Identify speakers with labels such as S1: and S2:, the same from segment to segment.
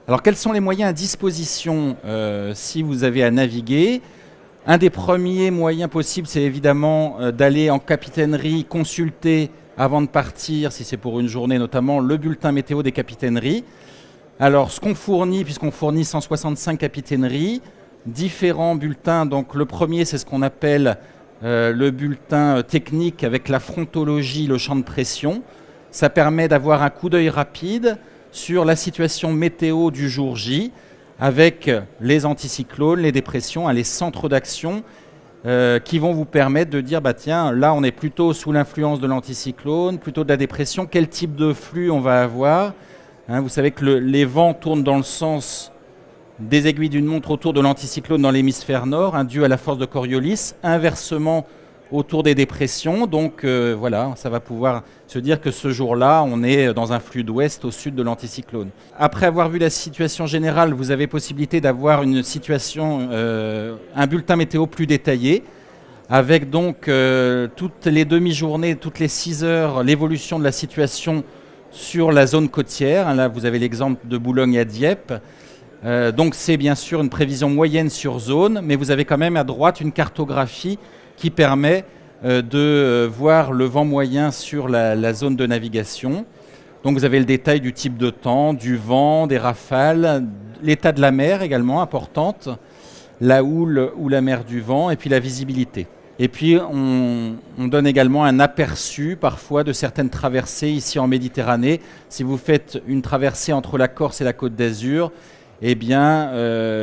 S1: Alors quels sont les moyens à disposition si vous avez à naviguer? Un des premiers moyens possibles, c'est évidemment d'aller en capitainerie consulter avant de partir, si c'est pour une journée notamment, le bulletin météo des capitaineries. Alors ce qu'on fournit, puisqu'on fournit 165 capitaineries, différents bulletins. Donc le premier, c'est ce qu'on appelle le bulletin technique avec la frontologie, le champ de pression. Ça permet d'avoir un coup d'œil rapide sur la situation météo du jour J, avec les anticyclones, les dépressions, les centres d'action qui vont vous permettre de dire, bah tiens, là on est plutôt sous l'influence de l'anticyclone, plutôt de la dépression, quel type de flux on va avoir. Hein, vous savez que les vents tournent dans le sens des aiguilles d'une montre autour de l'anticyclone dans l'hémisphère nord, hein, dû à la force de Coriolis, inversement autour des dépressions. Donc voilà, ça va pouvoir se dire que ce jour-là, on est dans un flux d'ouest au sud de l'anticyclone. Après avoir vu la situation générale, vous avez possibilité d'avoir une situation, un bulletin météo plus détaillé, avec donc toutes les demi-journées, toutes les 6 heures, l'évolution de la situation sur la zone côtière. Là, vous avez l'exemple de Boulogne à Dieppe. Donc c'est bien sûr une prévision moyenne sur zone, mais vous avez quand même à droite une cartographie qui permet de voir le vent moyen sur la zone de navigation. Donc vous avez le détail du type de temps, du vent, des rafales, l'état de la mer également importante, la houle ou la mer du vent, et puis la visibilité. Et puis on donne également un aperçu parfois de certaines traversées ici en Méditerranée. Si vous faites une traversée entre la Corse et la Côte d'Azur, eh bien,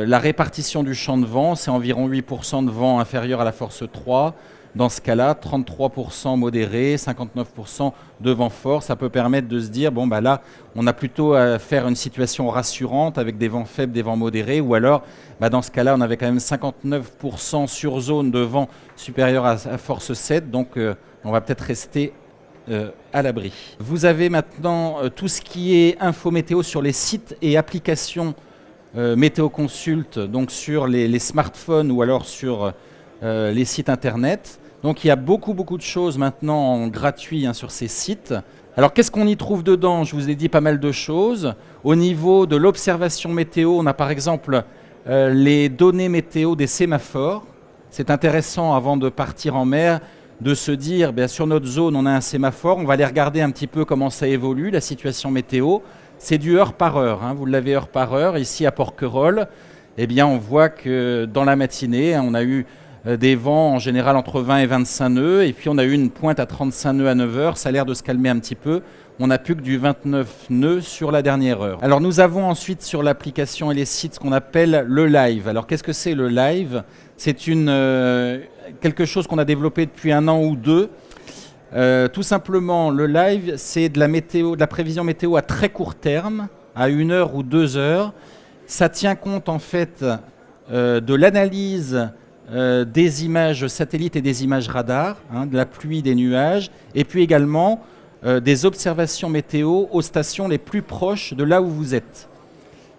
S1: la répartition du champ de vent, c'est environ 8% de vent inférieur à la force 3. Dans ce cas-là, 33% modéré, 59% de vent fort. Ça peut permettre de se dire, bon, bah là, on a plutôt à faire une situation rassurante avec des vents faibles, des vents modérés. Ou alors, bah dans ce cas-là, on avait quand même 59% sur zone de vent supérieur à force 7. Donc, on va peut-être rester à l'abri. Vous avez maintenant tout ce qui est info météo sur les sites et applications Météo Consult, donc sur les smartphones ou alors sur les sites internet. Donc il y a beaucoup de choses maintenant en gratuit sur ces sites. Alors qu'est-ce qu'on y trouve dedans? Je vous ai dit pas mal de choses. Au niveau de l'observation météo, on a par exemple les données météo des sémaphores. C'est intéressant avant de partir en mer de se dire, bien, sur notre zone on a un sémaphore, on va aller regarder un petit peu comment ça évolue, la situation météo. C'est du heure par heure, hein. Vous l'avez heure par heure. Ici à Porquerolles, eh bien, on voit que dans la matinée, on a eu des vents en général entre 20 et 25 nœuds, et puis on a eu une pointe à 35 nœuds à 9 heures, ça a l'air de se calmer un petit peu. On n'a plus que du 29 nœuds sur la dernière heure. Alors nous avons ensuite sur l'application et les sites ce qu'on appelle le live. Alors qu'est-ce que c'est le live? C'est quelque chose qu'on a développé depuis 1 an ou 2. Tout simplement, le live, c'est de la prévision météo à très court terme, à 1 heure ou 2 heures. Ça tient compte en fait de l'analyse des images satellites et des images radars, de la pluie, des nuages, et puis également des observations météo aux stations les plus proches de là où vous êtes.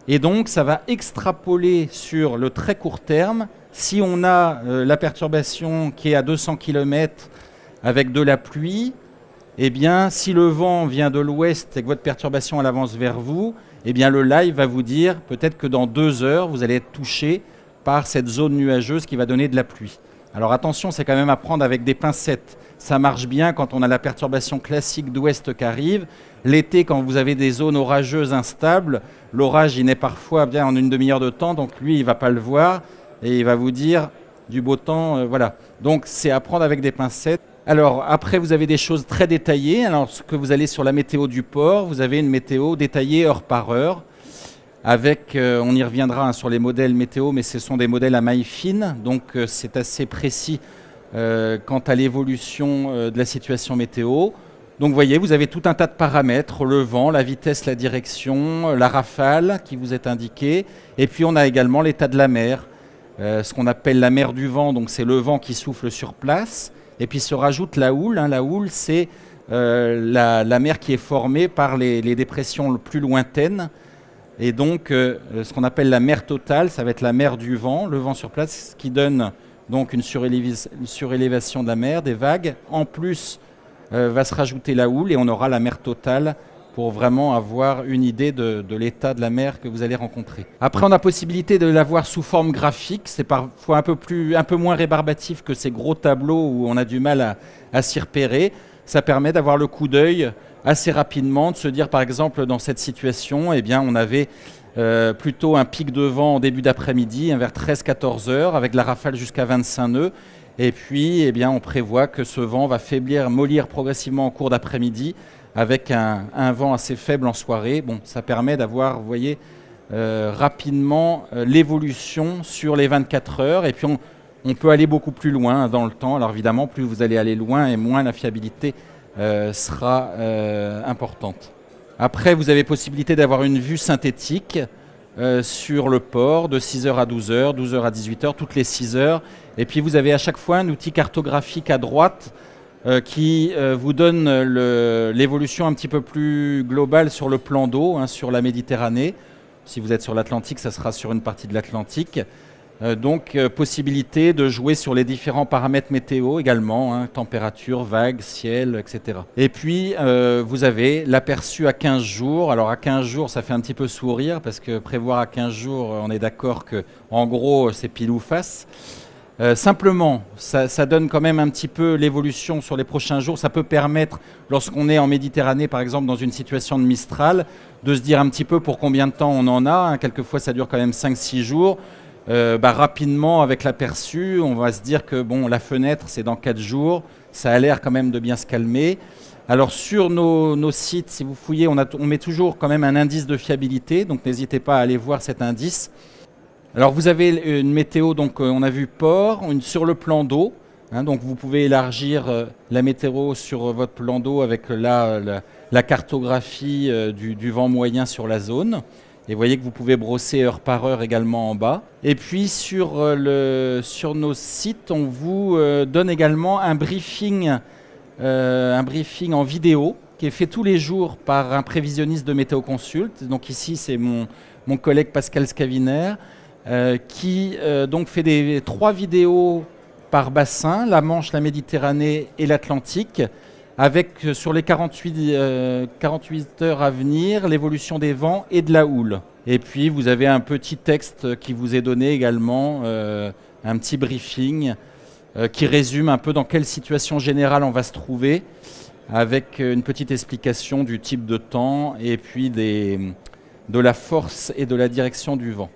S1: Et donc, ça va extrapoler sur le très court terme. Si on a la perturbation qui est à 200 km avec de la pluie, eh bien, si le vent vient de l'ouest et que votre perturbation elle avance vers vous, eh bien, le live va vous dire peut-être que dans 2 heures, vous allez être touché par cette zone nuageuse qui va donner de la pluie. Alors attention, c'est quand même à prendre avec des pincettes. Ça marche bien quand on a la perturbation classique d'ouest qui arrive. L'été, quand vous avez des zones orageuses instables, l'orage, il naît parfois bien en une demi-heure de temps, donc lui, il ne va pas le voir et il va vous dire du beau temps, voilà. Donc c'est à prendre avec des pincettes. Alors après, vous avez des choses très détaillées. Alors ce que vous allez sur la météo du port, vous avez une météo détaillée heure par heure. Avec, on y reviendra sur les modèles météo, mais ce sont des modèles à maille fine, donc c'est assez précis quant à l'évolution de la situation météo. Donc vous voyez, vous avez tout un tas de paramètres, le vent, la vitesse, la direction, la rafale qui vous est indiquée, et puis on a également l'état de la mer, ce qu'on appelle la mer du vent, donc c'est le vent qui souffle sur place, et puis se rajoute la houle. La houle, c'est la mer qui est formée par les dépressions les plus lointaines. Et donc, ce qu'on appelle la mer totale, ça va être la mer du vent, le vent sur place, ce qui donne donc une surélévation de la mer, des vagues. En plus, va se rajouter la houle et on aura la mer totale pour vraiment avoir une idée de l'état de la mer que vous allez rencontrer. Après, on a possibilité de l'avoir sous forme graphique. C'est parfois un peu moins rébarbatif que ces gros tableaux où on a du mal à s'y repérer. Ça permet d'avoir le coup d'œil assez rapidement, de se dire par exemple dans cette situation, eh bien, on avait plutôt un pic de vent en début d'après-midi, vers 13-14 heures, avec la rafale jusqu'à 25 nœuds. Et puis, eh bien, on prévoit que ce vent va faiblir, mollir progressivement en cours d'après-midi, avec un vent assez faible en soirée. Bon, ça permet d'avoir, vous voyez, rapidement l'évolution sur les 24 heures. Et puis, on peut aller beaucoup plus loin dans le temps. Alors évidemment, plus vous allez aller loin et moins la fiabilité sera importante. Après, vous avez possibilité d'avoir une vue synthétique sur le port de 6h à 12h, 12h à 18h, toutes les 6 heures. Et puis, vous avez à chaque fois un outil cartographique à droite qui vous donne l'évolution un petit peu plus globale sur le plan d'eau, hein, sur la Méditerranée. Si vous êtes sur l'Atlantique, ça sera sur une partie de l'Atlantique. Donc, possibilité de jouer sur les différents paramètres météo également, hein, température, vagues, ciel, etc. Et puis, vous avez l'aperçu à 15 jours. Alors, à 15 jours, ça fait un petit peu sourire parce que prévoir à 15 jours, on est d'accord que, en gros, c'est pile ou face. Simplement, ça donne quand même un petit peu l'évolution sur les prochains jours. Ça peut permettre, lorsqu'on est en Méditerranée, par exemple, dans une situation de Mistral, de se dire un petit peu pour combien de temps on en a. Hein. Quelquefois, ça dure quand même 5-6 jours. Rapidement, avec l'aperçu, on va se dire que bon, la fenêtre, c'est dans 4 jours. Ça a l'air quand même de bien se calmer. Alors, sur nos sites, si vous fouillez, on met toujours quand même un indice de fiabilité. Donc, n'hésitez pas à aller voir cet indice. Alors vous avez une météo, donc on a vu port, sur le plan d'eau, hein, donc vous pouvez élargir la météo sur votre plan d'eau avec la cartographie du vent moyen sur la zone. Et vous voyez que vous pouvez brosser heure par heure également en bas. Et puis sur nos sites, on vous donne également un briefing en vidéo qui est fait tous les jours par un prévisionniste de Météo Consult. Donc ici c'est mon collègue Pascal Scaviner. Qui donc fait 3 vidéos par bassin, la Manche, la Méditerranée et l'Atlantique, avec sur les 48 heures à venir l'évolution des vents et de la houle. Et puis vous avez un petit texte qui vous est donné également, un petit briefing qui résume un peu dans quelle situation générale on va se trouver, avec une petite explication du type de temps et puis de la force et de la direction du vent.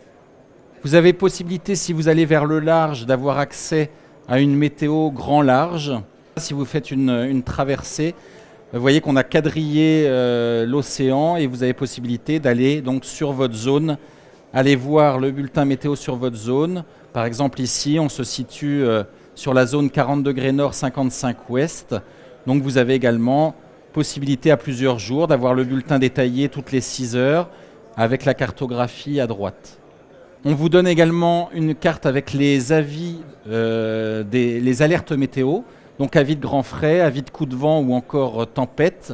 S1: Vous avez possibilité, si vous allez vers le large, d'avoir accès à une météo grand large. Si vous faites une traversée, vous voyez qu'on a quadrillé l'océan et vous avez possibilité d'aller donc sur votre zone, aller voir le bulletin météo sur votre zone. Par exemple ici, on se situe sur la zone 40 degrés nord, 55 ouest. Donc vous avez également possibilité à plusieurs jours d'avoir le bulletin détaillé toutes les 6 heures avec la cartographie à droite. On vous donne également une carte avec les avis, les alertes météo, donc avis de grand frais, avis de coup de vent ou encore tempête.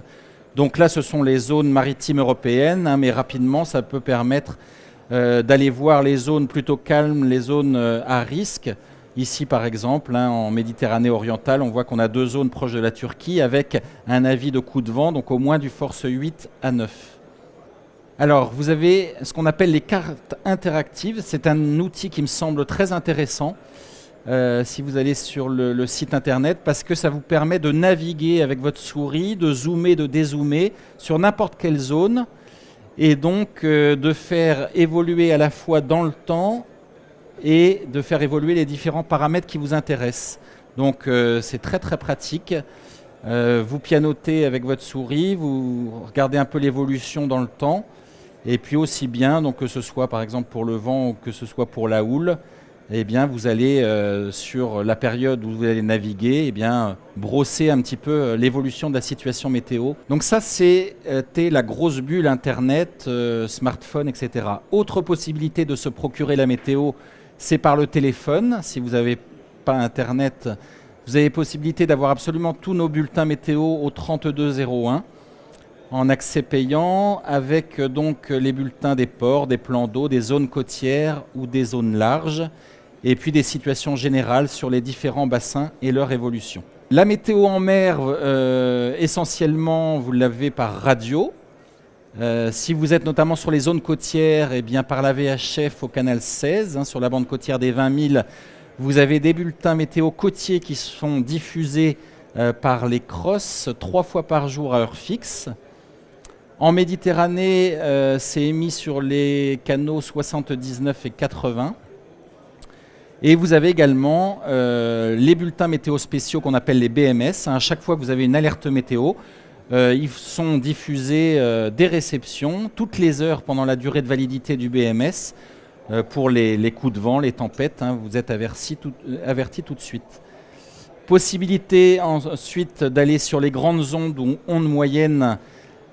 S1: Donc là, ce sont les zones maritimes européennes, hein, mais rapidement, ça peut permettre d'aller voir les zones plutôt calmes, les zones à risque. Ici, par exemple, hein, en Méditerranée orientale, on voit qu'on a 2 zones proches de la Turquie avec un avis de coup de vent, donc au moins du force 8 à 9. Alors, vous avez ce qu'on appelle les cartes interactives. C'est un outil qui me semble très intéressant si vous allez sur le site internet parce que ça vous permet de naviguer avec votre souris, de zoomer, de dézoomer sur n'importe quelle zone et donc de faire évoluer à la fois dans le temps et de faire évoluer les différents paramètres qui vous intéressent. Donc, c'est très très pratique. Vous pianotez avec votre souris, vous regardez un peu l'évolution dans le temps. Et puis aussi bien, donc que ce soit par exemple pour le vent ou que ce soit pour la houle, eh bien vous allez sur la période où vous allez naviguer, eh bien brosser un petit peu l'évolution de la situation météo. Donc ça c'était la grosse bulle internet, smartphone, etc. Autre possibilité de se procurer la météo, c'est par le téléphone. Si vous n'avez pas internet, vous avez possibilité d'avoir absolument tous nos bulletins météo au 3201. En accès payant avec donc les bulletins des ports, des plans d'eau, des zones côtières ou des zones larges et puis des situations générales sur les différents bassins et leur évolution. La météo en mer, essentiellement, vous l'avez par radio. Si vous êtes notamment sur les zones côtières, eh bien par la VHF au canal 16, sur la bande côtière des 20 000, vous avez des bulletins météo côtiers qui sont diffusés par les crosses 3 fois par jour à heure fixe. En Méditerranée, c'est émis sur les canaux 79 et 80. Et vous avez également les bulletins météo spéciaux qu'on appelle les BMS. À chaque fois que vous avez une alerte météo, ils sont diffusés des réceptions toutes les heures pendant la durée de validité du BMS pour les coups de vent, les tempêtes. Vous êtes avertis tout de suite. Possibilité ensuite d'aller sur les grandes ondes ou ondes moyennes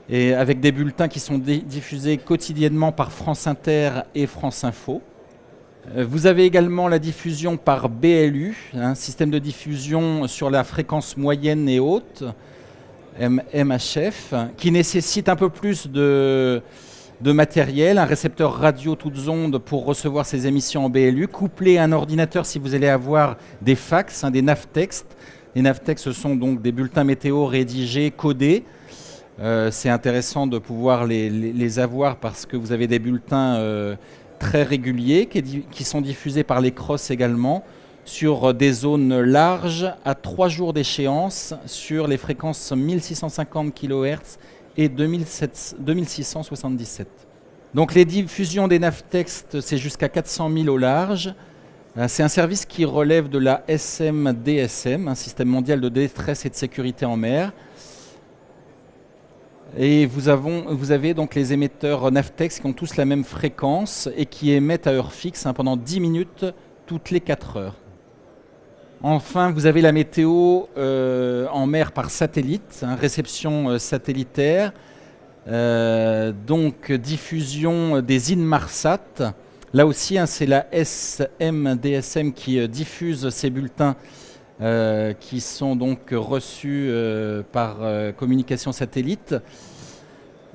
S1: et avec des bulletins qui sont diffusés quotidiennement par France Inter et France Info. Vous avez également la diffusion par BLU, un système de diffusion sur la fréquence moyenne et haute, MHF, qui nécessite un peu plus de matériel, un récepteur radio toutes ondes pour recevoir ces émissions en BLU, couplé à un ordinateur si vous allez avoir des fax, des navtextes. Les navtextes, ce sont donc des bulletins météo rédigés, codés. C'est intéressant de pouvoir les avoir parce que vous avez des bulletins très réguliers qui sont diffusés par les crosses également sur des zones larges à 3 jours d'échéance sur les fréquences 1650 kHz et 2677. Donc les diffusions des navtextes, c'est jusqu'à 400 000 au large. C'est un service qui relève de la SMDSM, un système mondial de détresse et de sécurité en mer. Et vous avez donc les émetteurs Navtex qui ont tous la même fréquence et qui émettent à heure fixe pendant 10 minutes toutes les 4 heures. Enfin, vous avez la météo en mer par satellite, réception satellitaire, donc diffusion des Inmarsat. Là aussi, c'est la SMDSM qui diffuse ces bulletins qui sont donc reçus par communication satellite.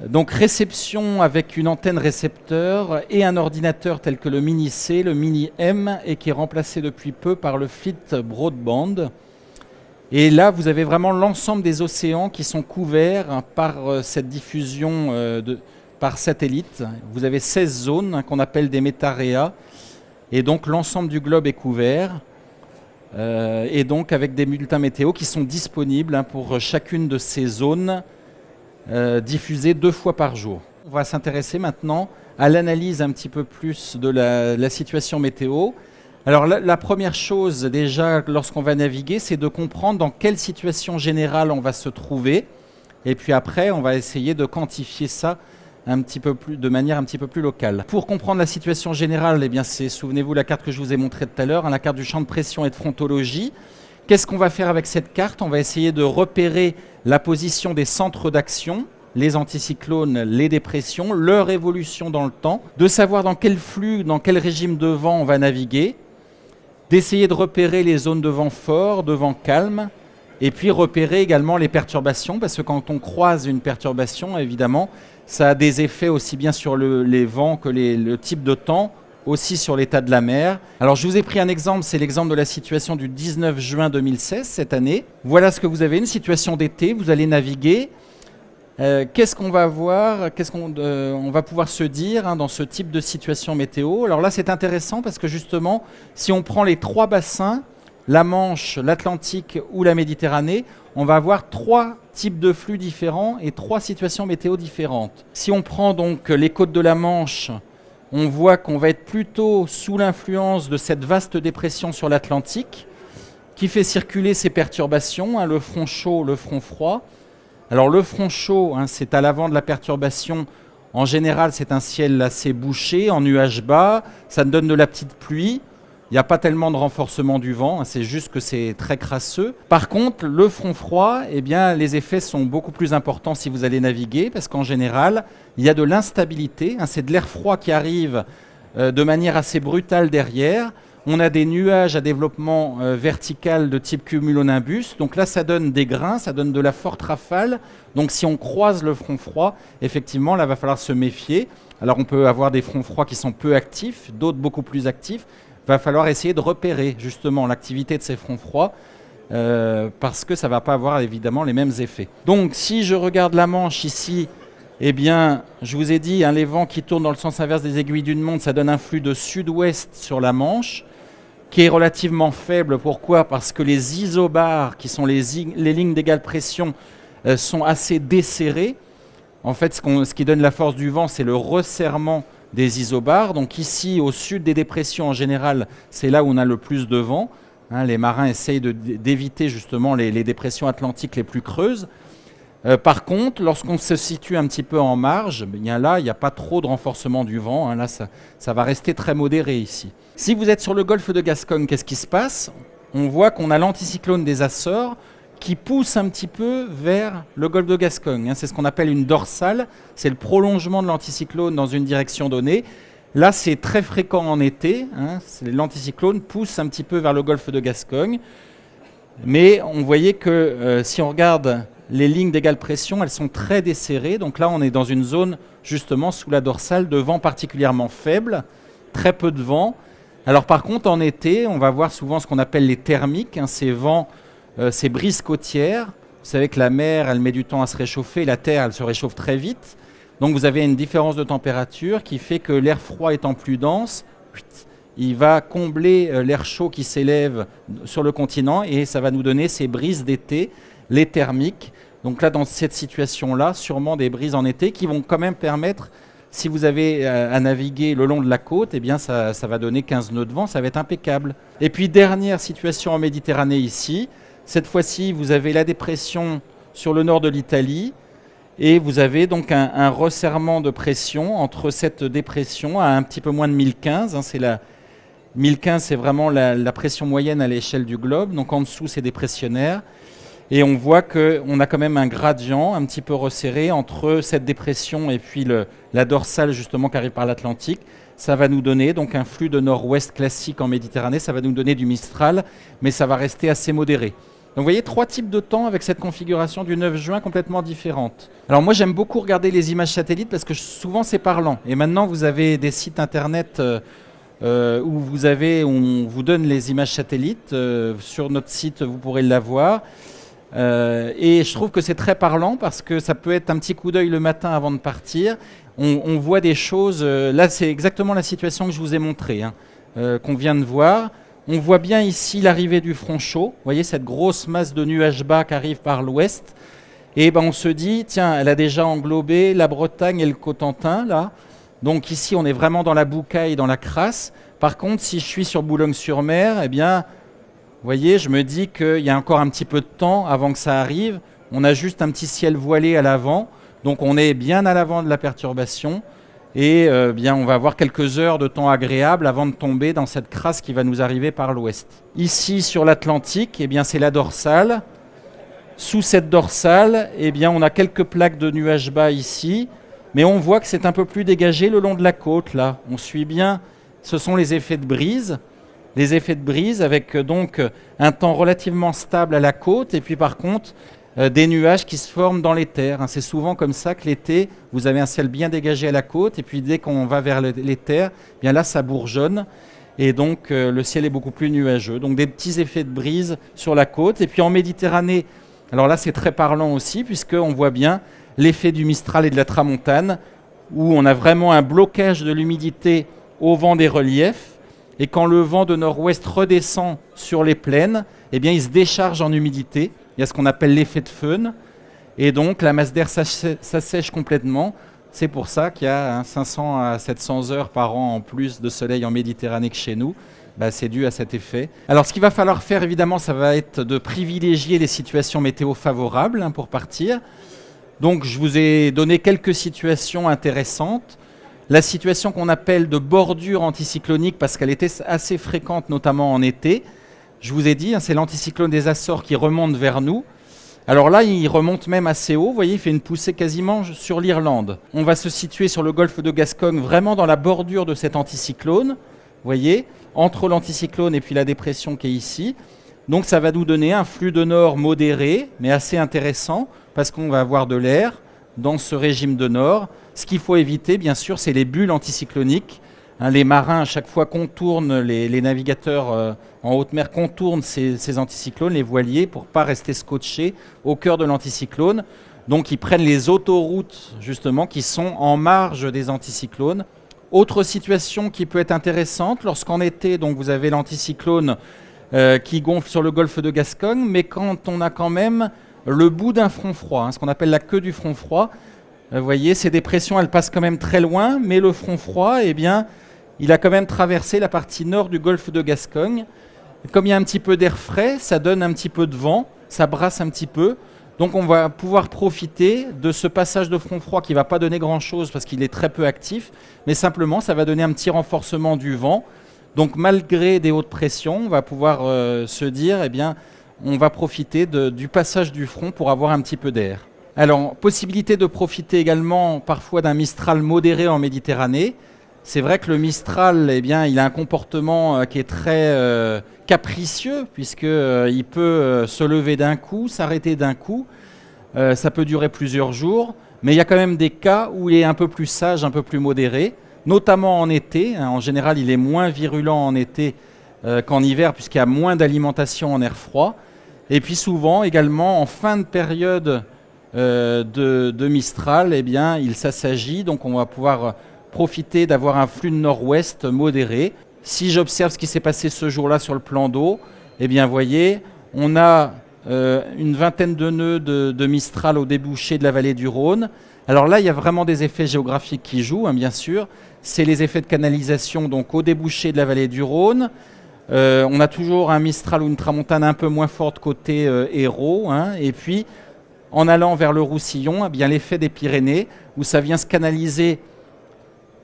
S1: Donc réception avec une antenne récepteur et un ordinateur tel que le Mini C, le Mini M, et qui est remplacé depuis peu par le Fleet Broadband. Et là, vous avez vraiment l'ensemble des océans qui sont couverts par cette diffusion par satellite. Vous avez 16 zones qu'on appelle des métaréas, et donc l'ensemble du globe est couvert. Et donc avec des bulletins météo qui sont disponibles pour chacune de ces zones diffusées 2 fois par jour. On va s'intéresser maintenant à l'analyse un petit peu plus de la situation météo. Alors la première chose déjà lorsqu'on va naviguer, c'est de comprendre dans quelle situation générale on va se trouver. Et puis après, on va essayer de quantifier ça de manière un petit peu plus locale. Pour comprendre la situation générale, eh bien c'est, souvenez-vous, la carte que je vous ai montrée tout à l'heure, la carte du champ de pression et de frontologie. Qu'est-ce qu'on va faire avec cette carte? On va essayer de repérer la position des centres d'action, les anticyclones, les dépressions, leur évolution dans le temps, de savoir dans quel flux, dans quel régime de vent on va naviguer, d'essayer de repérer les zones de vent fort, de vent calme, et puis repérer également les perturbations, parce que quand on croise une perturbation, évidemment, ça a des effets aussi bien sur les vents que le type de temps, aussi sur l'état de la mer. Alors je vous ai pris un exemple, c'est l'exemple de la situation du 19 juin 2016, cette année. Voilà ce que vous avez, une situation d'été, vous allez naviguer. Qu'est-ce qu'on va voir, on va pouvoir se dire dans ce type de situation météo? Alors là, c'est intéressant parce que justement, si on prend les 3 bassins, la Manche, l'Atlantique ou la Méditerranée, on va avoir 3 types de flux différents et 3 situations météo différentes. Si on prend donc les côtes de la Manche, on voit qu'on va être plutôt sous l'influence de cette vaste dépression sur l'Atlantique qui fait circuler ces perturbations, le front chaud, le front froid. Alors le front chaud, c'est à l'avant de la perturbation. En général, c'est un ciel assez bouché, en nuages bas, ça donne de la petite pluie. Il n'y a pas tellement de renforcement du vent, c'est juste que c'est très crasseux. Par contre, le front froid, eh bien, les effets sont beaucoup plus importants si vous allez naviguer, parce qu'en général, il y a de l'instabilité. C'est de l'air froid qui arrive de manière assez brutale derrière. On a des nuages à développement vertical de type cumulonimbus. Donc là, ça donne des grains, ça donne de la forte rafale. Donc si on croise le front froid, effectivement, là, il va falloir se méfier. Alors on peut avoir des fronts froids qui sont peu actifs, d'autres beaucoup plus actifs. Il va falloir essayer de repérer justement l'activité de ces fronts froids parce que ça ne va pas avoir évidemment les mêmes effets. Donc si je regarde la Manche ici, Eh bien, je vous ai dit, hein, les vents qui tournent dans le sens inverse des aiguilles d'une montre, ça donne un flux de sud-ouest sur la Manche, qui est relativement faible. Pourquoi? Parce que les isobars, qui sont les lignes d'égale pression, sont assez desserrées. En fait, ce qui donne la force du vent, c'est le resserrement des isobars. Donc ici, au sud des dépressions, en général, c'est là où on a le plus de vent. Hein, les marins essayent d'éviter justement les dépressions atlantiques les plus creuses. Par contre, lorsqu'on se situe un petit peu en marge, bien là, il n'y a pas trop de renforcement du vent. Hein, là, ça va rester très modéré ici. Si vous êtes sur le golfe de Gascogne, qu'est-ce qui se passe? On voit qu'on a l'anticyclone des Açores qui pousse un petit peu vers le golfe de Gascogne. Hein, c'est ce qu'on appelle une dorsale. C'est le prolongement de l'anticyclone dans une direction donnée. Là, c'est très fréquent en été. Hein, l'anticyclone pousse un petit peu vers le golfe de Gascogne. Mais on voyait que si on regarde les lignes d'égale pression, elles sont très desserrées. Donc là, on est dans une zone justement sous la dorsale de vent particulièrement faible, très peu de vent. Alors par contre, en été, on va voir souvent ce qu'on appelle les thermiques, hein, ces vents, ces brises côtières. Vous savez que la mer, elle met du temps à se réchauffer, la terre, elle se réchauffe très vite. Donc vous avez une différence de température qui fait que l'air froid étant plus dense, il va combler l'air chaud qui s'élève sur le continent et ça va nous donner ces brises d'été, les thermiques. Donc là, dans cette situation-là, sûrement des brises en été qui vont quand même permettre, si vous avez à naviguer le long de la côte, eh bien ça va donner 15 nœuds de vent, ça va être impeccable. Et puis dernière situation en Méditerranée ici, cette fois-ci vous avez la dépression sur le nord de l'Italie et vous avez donc un resserrement de pression entre cette dépression à un petit peu moins de 1015, hein, 1015 c'est vraiment la pression moyenne à l'échelle du globe, donc en dessous c'est dépressionnaire. Et on voit qu'on a quand même un gradient un petit peu resserré entre cette dépression et puis la dorsale justement qui arrive par l'Atlantique. Ça va nous donner donc un flux de nord-ouest classique en Méditerranée, ça va nous donner du Mistral, mais ça va rester assez modéré. Donc vous voyez, 3 types de temps avec cette configuration du 9 juin complètement différente. Alors moi j'aime beaucoup regarder les images satellites parce que souvent c'est parlant. Et maintenant vous avez des sites internet où on vous donne les images satellites. Sur notre site vous pourrez l'avoir. Et je trouve que c'est très parlant parce que ça peut être un petit coup d'œil le matin avant de partir. On voit des choses, là c'est exactement la situation que je vous ai montrée, hein, qu'on vient de voir. On voit bien ici l'arrivée du front chaud, vous voyez cette grosse masse de nuages bas qui arrive par l'ouest. Et ben on se dit, tiens, elle a déjà englobé la Bretagne et le Cotentin là. Donc ici on est vraiment dans la boucaille, dans la crasse. Par contre si je suis sur Boulogne-sur-Mer, eh bien vous voyez, je me dis qu'il y a encore un petit peu de temps avant que ça arrive. On a juste un petit ciel voilé à l'avant. Donc on est bien à l'avant de la perturbation. Et bien, on va avoir quelques heures de temps agréable avant de tomber dans cette crasse qui va nous arriver par l'ouest. Ici, sur l'Atlantique, eh bien, c'est la dorsale. Sous cette dorsale, eh bien, on a quelques plaques de nuages bas ici. Mais on voit que c'est un peu plus dégagé le long de la côte. Là, on suit bien. Ce sont les effets de brise. Les effets de brise avec donc un temps relativement stable à la côte et puis par contre des nuages qui se forment dans les terres. C'est souvent comme ça que l'été, vous avez un ciel bien dégagé à la côte et puis dès qu'on va vers les terres, bien là ça bourgeonne et donc le ciel est beaucoup plus nuageux. Donc des petits effets de brise sur la côte. Et puis en Méditerranée, alors là c'est très parlant aussi puisqu'on voit bien l'effet du Mistral et de la Tramontane où on a vraiment un blocage de l'humidité au vent des reliefs. Et quand le vent de nord-ouest redescend sur les plaines, eh bien, il se décharge en humidité. Il y a ce qu'on appelle l'effet de Föhn. Et donc, la masse d'air s'assèche complètement. C'est pour ça qu'il y a 500 à 700 heures par an en plus de soleil en Méditerranée que chez nous. C'est dû à cet effet. Alors, ce qu'il va falloir faire, évidemment, ça va être de privilégier les situations météo favorables pour partir. Donc, je vous ai donné quelques situations intéressantes. La situation qu'on appelle de bordure anticyclonique, parce qu'elle était assez fréquente, notamment en été. Je vous ai dit, c'est l'anticyclone des Açores qui remonte vers nous. Alors là, il remonte même assez haut. Vous voyez, il fait une poussée quasiment sur l'Irlande. On va se situer sur le golfe de Gascogne, vraiment dans la bordure de cet anticyclone. Vous voyez, entre l'anticyclone et puis la dépression qui est ici. Donc ça va nous donner un flux de nord modéré, mais assez intéressant, parce qu'on va avoir de l'air dans ce régime de nord. Ce qu'il faut éviter, bien sûr, c'est les bulles anticycloniques. Les marins, à chaque fois, contournent, les navigateurs en haute mer contournent ces anticyclones, les voiliers, pour ne pas rester scotchés au cœur de l'anticyclone. Donc ils prennent les autoroutes justement qui sont en marge des anticyclones. Autre situation qui peut être intéressante, lorsqu'en été, donc vous avez l'anticyclone qui gonfle sur le golfe de Gascogne, mais quand on a quand même le bout d'un front froid, hein, ce qu'on appelle la queue du front froid. Vous voyez, ces dépressions, elles passent quand même très loin, mais le front froid, eh bien, il a quand même traversé la partie nord du golfe de Gascogne. Comme il y a un petit peu d'air frais, ça donne un petit peu de vent, ça brasse un petit peu. Donc on va pouvoir profiter de ce passage de front froid qui ne va pas donner grand-chose parce qu'il est très peu actif, mais simplement ça va donner un petit renforcement du vent. Donc malgré des hautes pressions, on va pouvoir se dire, eh bien, on va profiter du passage du front pour avoir un petit peu d'air. Alors, possibilité de profiter également parfois d'un Mistral modéré en Méditerranée. C'est vrai que le Mistral, eh bien, il a un comportement qui est très capricieux, puisqu'il peut se lever d'un coup, s'arrêter d'un coup. Ça peut durer plusieurs jours, mais il y a quand même des cas où il est un peu plus sage, un peu plus modéré, notamment en été. Hein. En général, il est moins virulent en été qu'en hiver, puisqu'il y a moins d'alimentation en air froid. Et puis souvent, également, en fin de période de Mistral, eh bien, il s'assagit, donc on va pouvoir profiter d'avoir un flux de nord-ouest modéré. Si j'observe ce qui s'est passé ce jour-là sur le plan d'eau, eh bien, vous voyez, on a une vingtaine de nœuds de Mistral au débouché de la vallée du Rhône. Alors là, il y a vraiment des effets géographiques qui jouent, hein, bien sûr. C'est les effets de canalisation donc au débouché de la vallée du Rhône. On a toujours un Mistral ou une tramontane un peu moins forte côté Hérault, hein, et puis en allant vers le Roussillon, eh bien l'effet des Pyrénées, où ça vient se canaliser,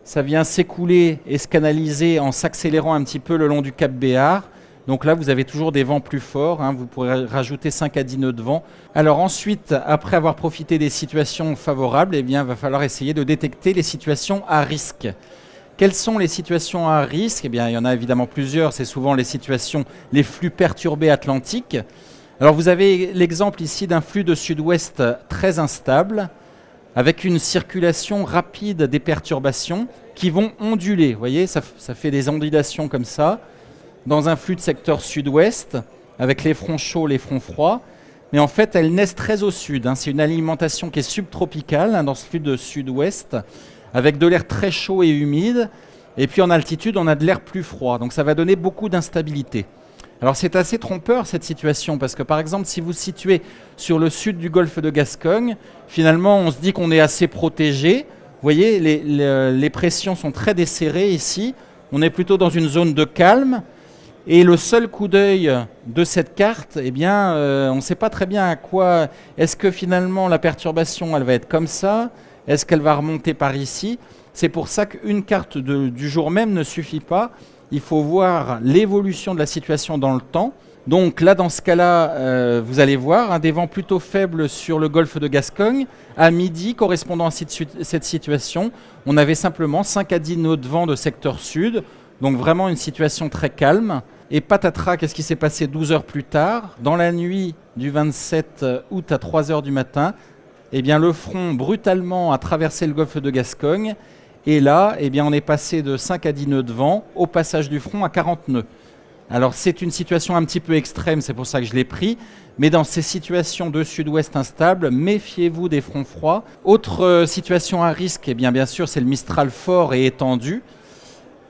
S1: ça vient s'écouler et se canaliser en s'accélérant un petit peu le long du Cap Béar. Donc là, vous avez toujours des vents plus forts, hein, vous pourrez rajouter 5 à 10 nœuds de vent. Alors ensuite, après avoir profité des situations favorables, eh bien, il va falloir essayer de détecter les situations à risque. Quelles sont les situations à risque? Eh bien, il y en a évidemment plusieurs, c'est souvent les situations, les flux perturbés atlantiques. Alors vous avez l'exemple ici d'un flux de sud-ouest très instable, avec une circulation rapide des perturbations qui vont onduler. Vous voyez, ça fait des ondulations comme ça, dans un flux de secteur sud-ouest, avec les fronts chauds, les fronts froids. Mais en fait, elles naissent très au sud. Hein. C'est une alimentation qui est subtropicale, hein, dans ce flux de sud-ouest, avec de l'air très chaud et humide. Et puis en altitude, on a de l'air plus froid. Donc ça va donner beaucoup d'instabilité. Alors c'est assez trompeur cette situation, parce que par exemple, si vous vous situez sur le sud du golfe de Gascogne, finalement, on se dit qu'on est assez protégé. Vous voyez, les pressions sont très desserrées ici. On est plutôt dans une zone de calme. Et le seul coup d'œil de cette carte, eh bien, on ne sait pas très bien à quoi. Est-ce que finalement la perturbation, elle va être comme ça? Est-ce qu'elle va remonter par ici? C'est pour ça qu'une carte du jour même ne suffit pas. Il faut voir l'évolution de la situation dans le temps. Donc là, dans ce cas-là, vous allez voir des vents plutôt faibles sur le golfe de Gascogne. À midi, correspondant à cette situation, on avait simplement 5 à 10 nœuds de vent de secteur sud. Donc vraiment une situation très calme. Et patatras, qu'est-ce qui s'est passé 12 heures plus tard? Dans la nuit du 27 août à 3 heures du matin, eh bien, le front brutalement a traversé le golfe de Gascogne. Et là, eh bien, on est passé de 5 à 10 nœuds de vent au passage du front à 40 nœuds. Alors c'est une situation un petit peu extrême, c'est pour ça que je l'ai pris. Mais dans ces situations de sud-ouest instable, méfiez-vous des fronts froids. Autre situation à risque, eh bien sûr, c'est le Mistral fort et étendu.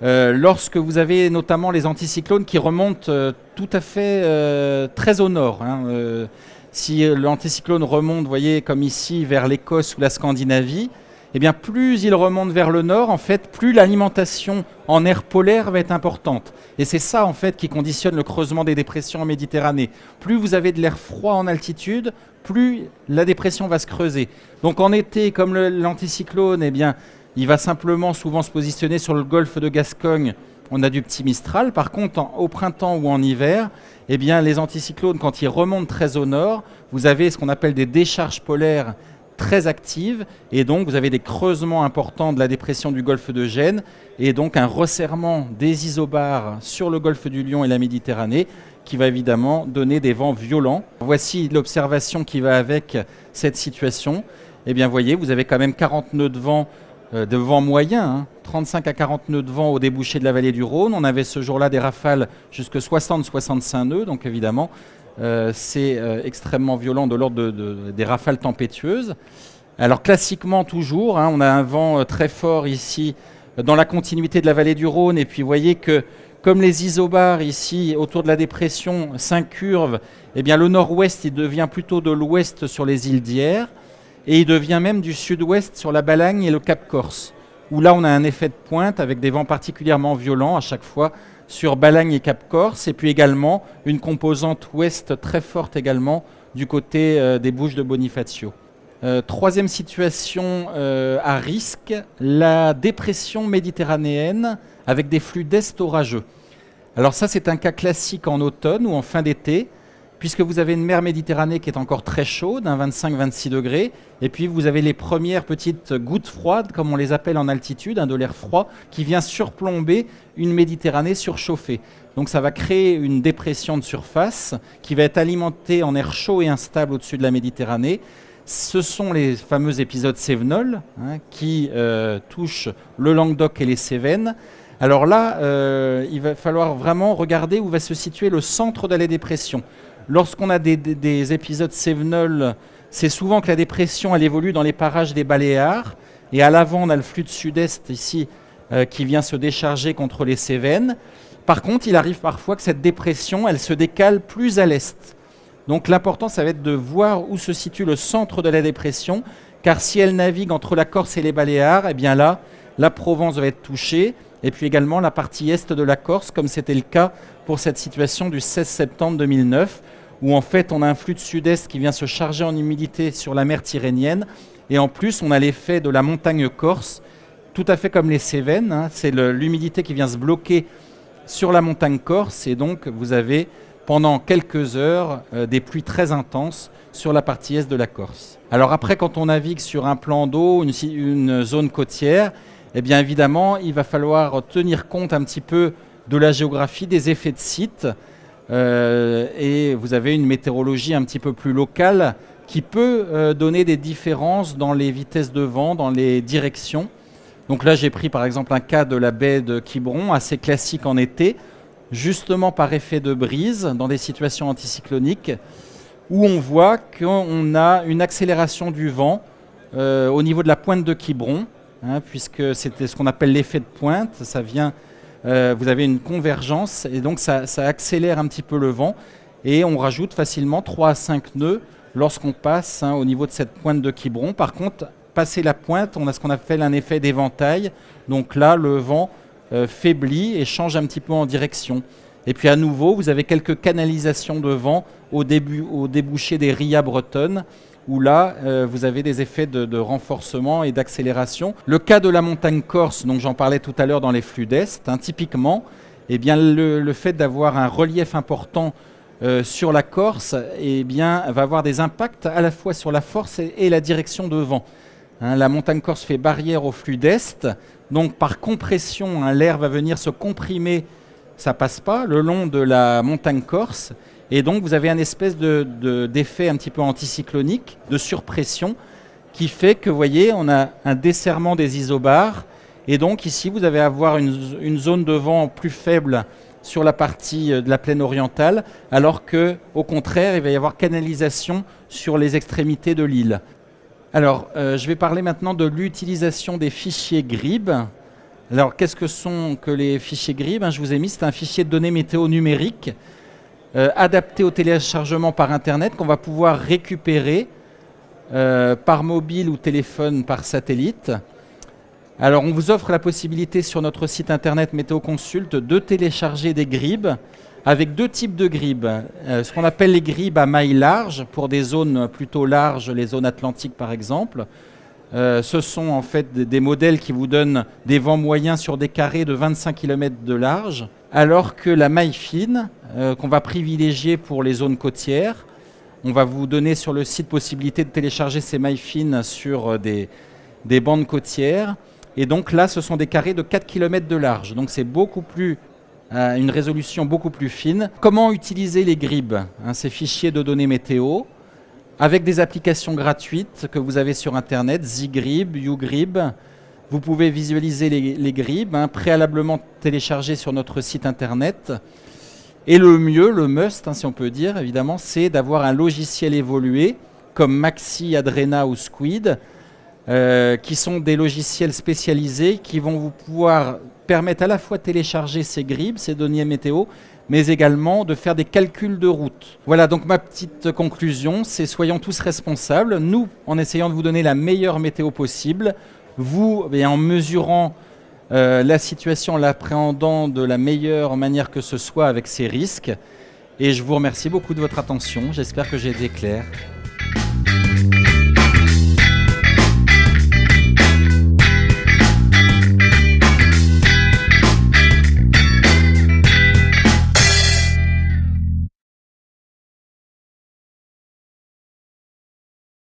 S1: Lorsque vous avez notamment les anticyclones qui remontent tout à fait très au nord. Hein. Si l'anticyclone remonte, vous voyez, comme ici, vers l'Écosse ou la Scandinavie, eh bien, plus il remonte vers le nord, en fait, plus l'alimentation en air polaire va être importante. Et c'est ça, en fait, qui conditionne le creusement des dépressions en Méditerranée. Plus vous avez de l'air froid en altitude, plus la dépression va se creuser. Donc en été, comme l'anticyclone, eh bien, il va simplement souvent se positionner sur le golfe de Gascogne. On a du petit Mistral. Par contre, au printemps ou en hiver, eh bien, les anticyclones, quand ils remontent très au nord, vous avez ce qu'on appelle des décharges polaires très actives, et donc vous avez des creusements importants de la dépression du golfe de Gênes, et donc un resserrement des isobars sur le golfe du Lion et la Méditerranée, qui va évidemment donner des vents violents. Voici l'observation qui va avec cette situation. Eh bien, vous voyez, vous avez quand même 40 nœuds de vent moyen, hein, 35 à 40 nœuds de vent au débouché de la vallée du Rhône. On avait ce jour-là des rafales jusqu'à 60-65 nœuds, donc évidemment, c'est extrêmement violent, de l'ordre des rafales tempétueuses. Alors classiquement toujours, hein, on a un vent très fort ici dans la continuité de la vallée du Rhône, et puis vous voyez que comme les isobars ici autour de la dépression s'incurvent, eh bien le nord-ouest il devient plutôt de l'ouest sur les îles d'Hyères, et il devient même du sud-ouest sur la Balagne et le Cap Corse, où là on a un effet de pointe avec des vents particulièrement violents à chaque fois sur Balagne et Cap Corse, et puis également une composante ouest très forte également du côté des Bouches de Bonifacio. Troisième situation à risque, la dépression méditerranéenne avec des flux d'est orageux. Alors ça c'est un cas classique en automne ou en fin d'été, puisque vous avez une mer Méditerranée qui est encore très chaude, 25-26 degrés, et puis vous avez les premières petites gouttes froides, comme on les appelle en altitude, de l'air froid, qui vient surplomber une Méditerranée surchauffée. Donc ça va créer une dépression de surface qui va être alimentée en air chaud et instable au-dessus de la Méditerranée. Ce sont les fameux épisodes cévenols qui touchent le Languedoc et les Cévennes. Alors là, il va falloir vraiment regarder où va se situer le centre de la dépression. Lorsqu'on a des épisodes cévenols, c'est souvent que la dépression elle évolue dans les parages des Baléares, et à l'avant on a le flux de sud-est ici qui vient se décharger contre les Cévennes. Par contre, il arrive parfois que cette dépression elle se décale plus à l'est. Donc l'important ça va être de voir où se situe le centre de la dépression, car si elle navigue entre la Corse et les Baléares, eh bien là, la Provence va être touchée, et puis également la partie est de la Corse, comme c'était le cas pour cette situation du 16 septembre 2009, où en fait on a un flux de sud-est qui vient se charger en humidité sur la mer Tyrrhénienne, et en plus on a l'effet de la montagne corse, tout à fait comme les Cévennes, c'est l'humidité qui vient se bloquer sur la montagne corse, et donc vous avez pendant quelques heures des pluies très intenses sur la partie est de la Corse. Alors après, quand on navigue sur un plan d'eau, une zone côtière, eh bien évidemment, il va falloir tenir compte un petit peu de la géographie, des effets de site, et vous avez une météorologie un petit peu plus locale qui peut donner des différences dans les vitesses de vent, dans les directions. Donc là, j'ai pris par exemple un cas de la baie de Quiberon, assez classique en été, justement par effet de brise, dans des situations anticycloniques, où on voit qu'on a une accélération du vent au niveau de la pointe de Quiberon, puisque c'était ce qu'on appelle l'effet de pointe. Ça vient, vous avez une convergence, et donc ça accélère un petit peu le vent, et on rajoute facilement 3 à 5 nœuds lorsqu'on passe au niveau de cette pointe de Quiberon. Par contre, passer la pointe, on a ce qu'on appelle un effet d'éventail, donc là, le vent faiblit et change un petit peu en direction. Et puis à nouveau, vous avez quelques canalisations de vent au débouché des Ria bretonnes, où là, vous avez des effets de renforcement et d'accélération. Le cas de la montagne corse, dont j'en parlais tout à l'heure dans les flux d'Est, typiquement, eh bien, le fait d'avoir un relief important sur la Corse va avoir des impacts à la fois sur la force et la direction de vent. La montagne corse fait barrière au flux d'Est, donc par compression, l'air va venir se comprimer, ça passe pas, le long de la montagne corse, et donc vous avez un espèce d'effet un petit peu anticyclonique, de surpression, qui fait que, vous voyez, on a un desserrement des isobars, et donc ici vous allez avoir une zone de vent plus faible sur la partie de la plaine orientale, alors qu'au contraire, il va y avoir canalisation sur les extrémités de l'île. Alors, je vais parler maintenant de l'utilisation des fichiers GRIB. Alors, qu'est-ce que sont que les fichiers GRIB ? Je vous ai mis, c'est un fichier de données météo numérique adapté au téléchargement par Internet qu'on va pouvoir récupérer par mobile ou téléphone par satellite. Alors, on vous offre la possibilité sur notre site Internet Météo Consult de télécharger des GRIB avec deux types de GRIB. Ce qu'on appelle les GRIB à maille large, pour des zones plutôt larges, les zones atlantiques par exemple. Ce sont en fait des modèles qui vous donnent des vents moyens sur des carrés de 25 km de large, alors que la maille fine, qu'on va privilégier pour les zones côtières, on va vous donner sur le site possibilité de télécharger ces mailles fines sur des bandes côtières. Et donc là, ce sont des carrés de 4 km de large. Donc c'est beaucoup plus une résolution beaucoup plus fine. Comment utiliser les GRIB, ces fichiers de données météo, avec des applications gratuites que vous avez sur Internet, ZGRIB, UGRIB. Vous pouvez visualiser les GRIB, préalablement téléchargés sur notre site Internet. Et le mieux, le must, si on peut dire, évidemment, c'est d'avoir un logiciel évolué comme Maxi, Adrena ou Squid, qui sont des logiciels spécialisés qui vont vous pouvoir permettre à la fois de télécharger ces GRIB, ces données météo, mais également de faire des calculs de route. Voilà, donc ma petite conclusion, c'est soyons tous responsables, nous en essayant de vous donner la meilleure météo possible, vous en mesurant la situation, en l'appréhendant de la meilleure manière que ce soit avec ces risques. Et je vous remercie beaucoup de votre attention, j'espère que j'ai été clair.